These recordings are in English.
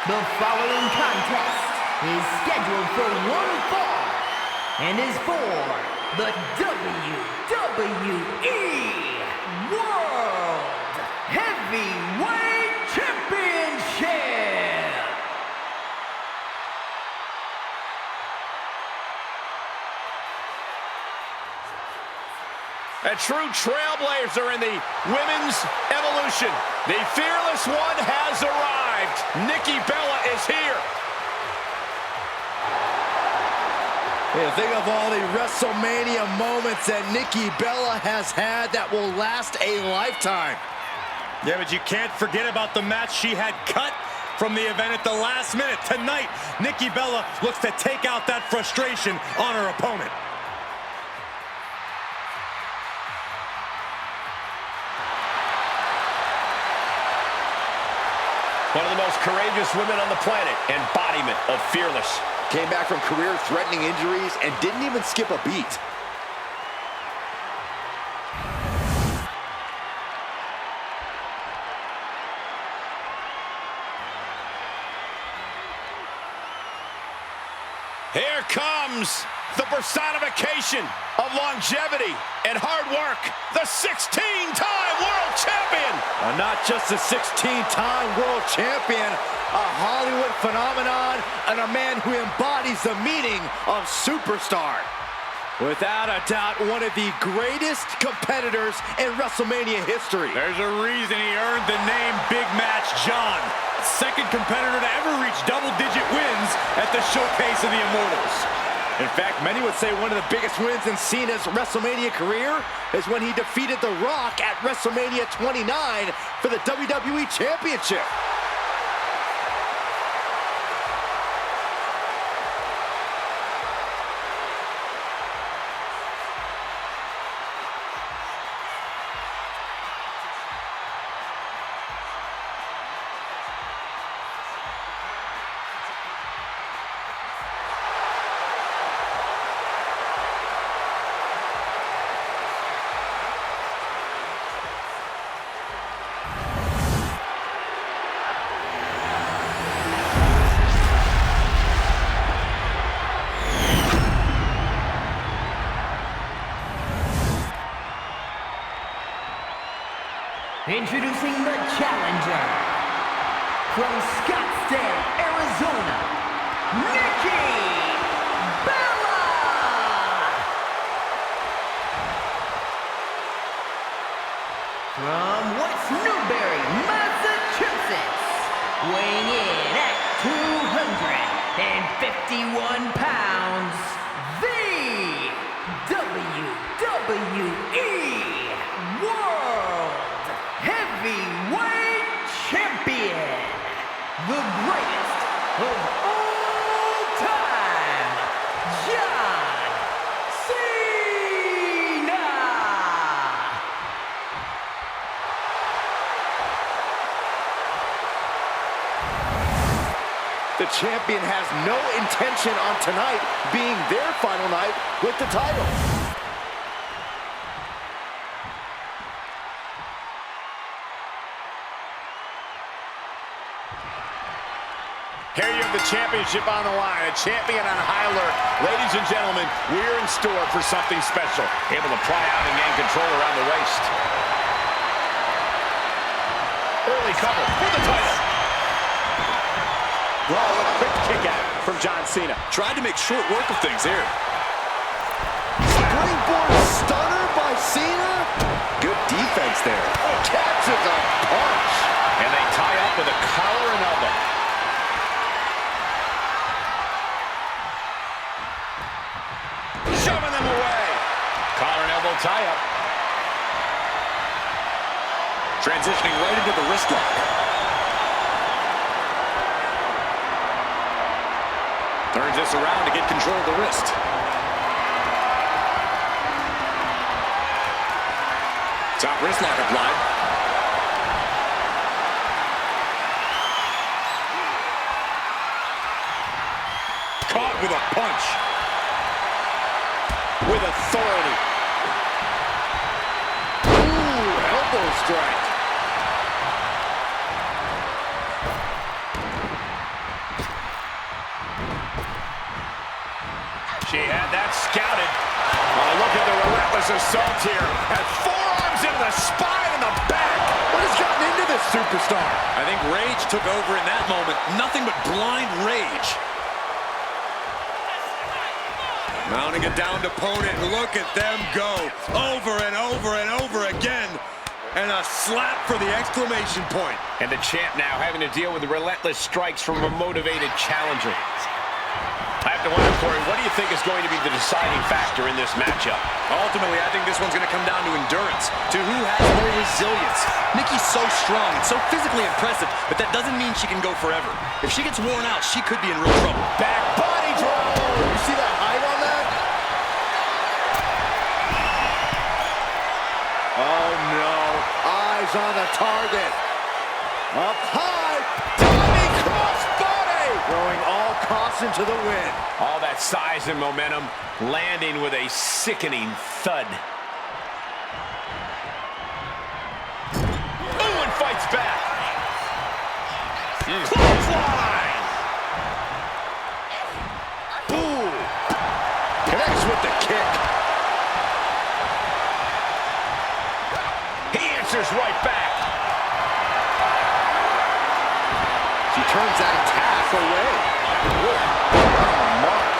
The following contest is scheduled for one fall and is for the WWE World Heavyweight Championship. A true trailblazer in the women's evolution. The fearless one has arrived. Nikki Bella is here. Yeah, think of all the WrestleMania moments that Nikki Bella has had that will last a lifetime. Yeah, but you can't forget about the match she had cut from the event at the last minute. Tonight, Nikki Bella looks to take out that frustration on her opponent. One of the most courageous women on the planet, embodiment of fearless. Came back from career-threatening injuries and didn't even skip a beat. Here comes the personification of longevity and hard work, the 16-time world champion. Not just a 16-time world champion, a Hollywood phenomenon, and a man who embodies the meaning of superstar. Without a doubt, one of the greatest competitors in WrestleMania history. There's a reason he earned the name Big Match John. Second competitor to ever reach double-digit wins at the Showcase of the Immortals. In fact, many would say one of the biggest wins in Cena's WrestleMania career is when he defeated The Rock at WrestleMania 29 for the WWE Championship. Introducing the challenger from Scottsdale, Arizona, Nikki Bella! From West Newbury, Massachusetts, weighing in at 251 pounds, the WWE World Heavyweight Champion, the greatest of all time, John Cena. The champion has no intention on tonight being their final night with the title. Here you have the championship on the line, a champion on high alert. Ladies and gentlemen, we're in store for something special. Able to pry out and gain control around the waist. Early cover for the title. Wow, a quick kick out from John Cena. Tried to make short work of things here. Springboard stunner by Cena. Good defense there. Oh, catches a punch. And they tie up with a collar and elbow. Shoving them away. Collar and elbow tie-up. Transitioning right into the wrist lock. Turns this around to get control of the wrist. Top wrist lock applied. Caught with a punch. With authority. Ooh, elbow strike. assault here. Has forearms into the spine and the back. What has gotten into this superstar? I think rage took over in that moment. Nothing but blind rage. Mounting a downed opponent. Look at them go. Over and over and over again. And a slap for the exclamation point. And the champ now having to deal with the relentless strikes from a motivated challenger. I have to wonder, Corey, what do you think is going to be the deciding factor in this matchup? Ultimately, I think this one's going to come down to endurance, to who has more resilience. Nikki's so strong and so physically impressive, but that doesn't mean she can go forever. If she gets worn out, she could be in real trouble. Back body drop. You see that height on that? Oh, no. Eyes on the target. Up high. Tiny crossbody. Throwing all caution to the wind. All that size and momentum landing with a sickening thud. Ooh, and fights back. Clothesline. Ooh. Connects with the kick. He answers right back. She turns that attack away. Mark.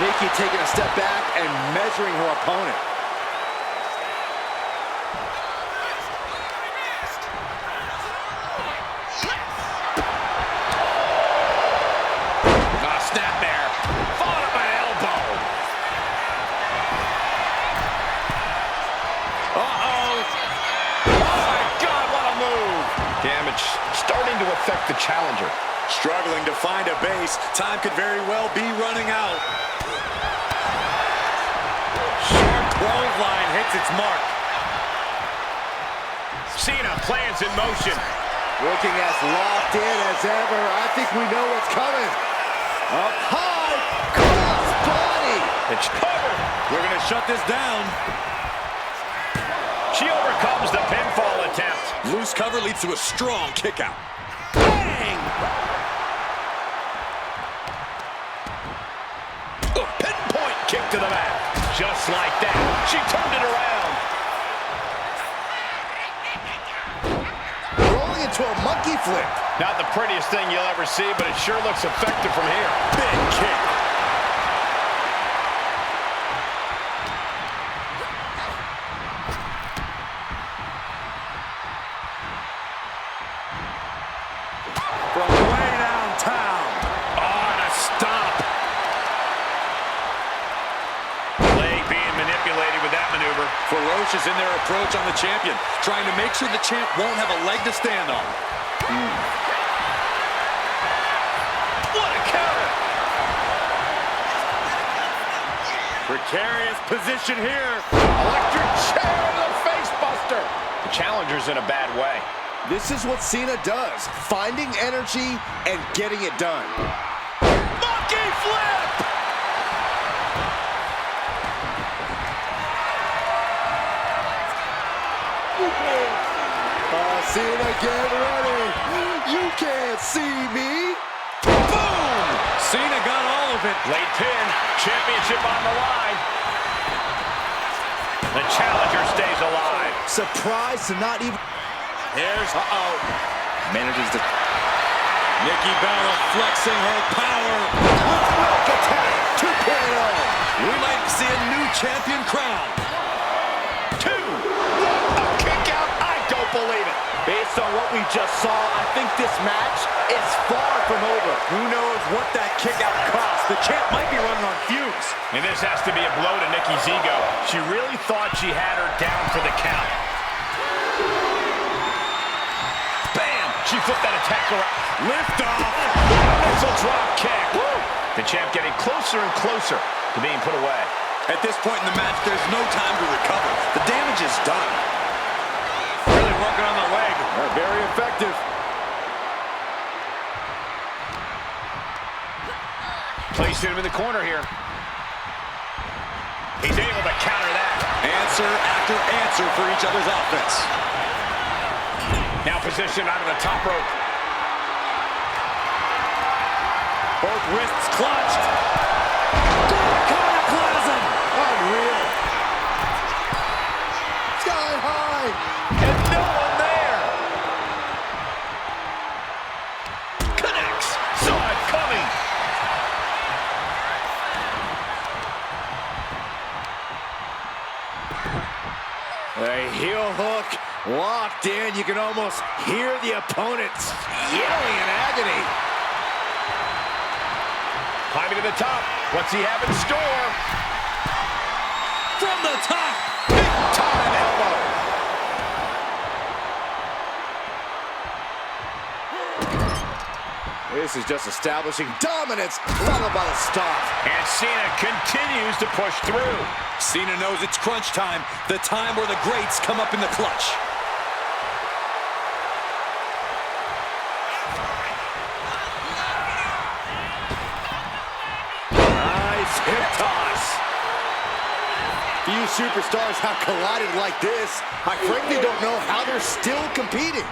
Nikki taking a step back and measuring her opponent. Snap there. Followed up by an elbow. Uh-oh. Oh, my God, what a move. Damage starting to affect the challenger. Struggling to find a base. Time could very well be running out. Sharp clothesline hits its mark. Cena plans in motion. Looking as locked in as ever. I think we know what's coming. Up high, cross body. It's covered. We're going to shut this down. She overcomes the pinfall attempt. Loose cover leads to a strong kick out. Bang! A pinpoint kick to the mat. Just like that, she turned it around. Rolling into a monkey flip. Not the prettiest thing you'll ever see, but it sure looks effective from here. Big kick. From way downtown. On a stomp. Leg being manipulated with that maneuver. Ferocious in their approach on the champion, trying to make sure the champ won't have a leg to stand on. What a counter! Precarious position here. Electric chair into the face buster. The challenger's in a bad way. This is what Cena does, finding energy and getting it done. Monkey flip! Cena, get ready. You can't see me. Boom! Cena got all of it. Late pin. Championship on the line. The challenger stays alive. Surprised to not even... Here's... Manages to... Nikki Bella flexing her power. Milk attack 2.0. We might see a new champion crown. 2. A kick out. I don't believe it. Based on what we just saw, I think this match is far from over. Who knows what that kick out cost? The champ might be running on fumes. And this has to be a blow to Nikki's ego. She really thought she had her down for the count. Bam! She flipped that attack around. Lift off. Missile drop kick. Woo! The champ getting closer and closer to being put away. At this point in the match, there's no time to recover. The damage is done. Really working on the leg. Very effective. Placed him in the corner here. He's able to counter that. Answer after answer for each other's offense. Now positioned out of the top rope. Both wrists clutched. Iconoclasm! Unreal. Sky high. And no one there. Connects. Saw it coming. A heel hook locked in. You can almost hear the opponents yelling in agony. Climbing to the top. What's he have in store? From the top. Big time elbow. This is just establishing dominance, followed by the stomp. And Cena continues to push through. Cena knows it's crunch time, the time where the greats come up in the clutch. Nice hip toss. Few superstars have collided like this. I frankly don't know how they're still competing.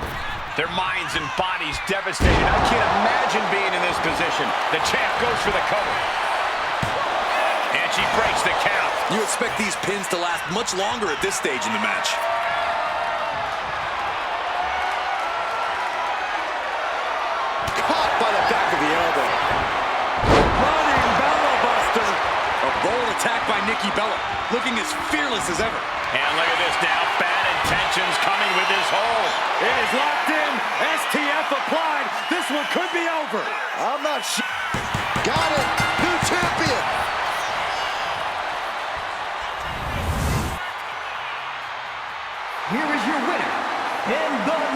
Their minds and bodies devastated. I can't imagine being in this position. The champ goes for the cover. And she breaks the count. You expect these pins to last much longer at this stage in the match. Caught by the back of the elbow. Running Bella Buster. A bold attack by Nikki Bella, looking as fearless as ever. And look at this now. Bad intentions coming with this hold. It is locked in. STF applied. This one could be over. I'm not sure. Got it. New champion. Here is your winner, and the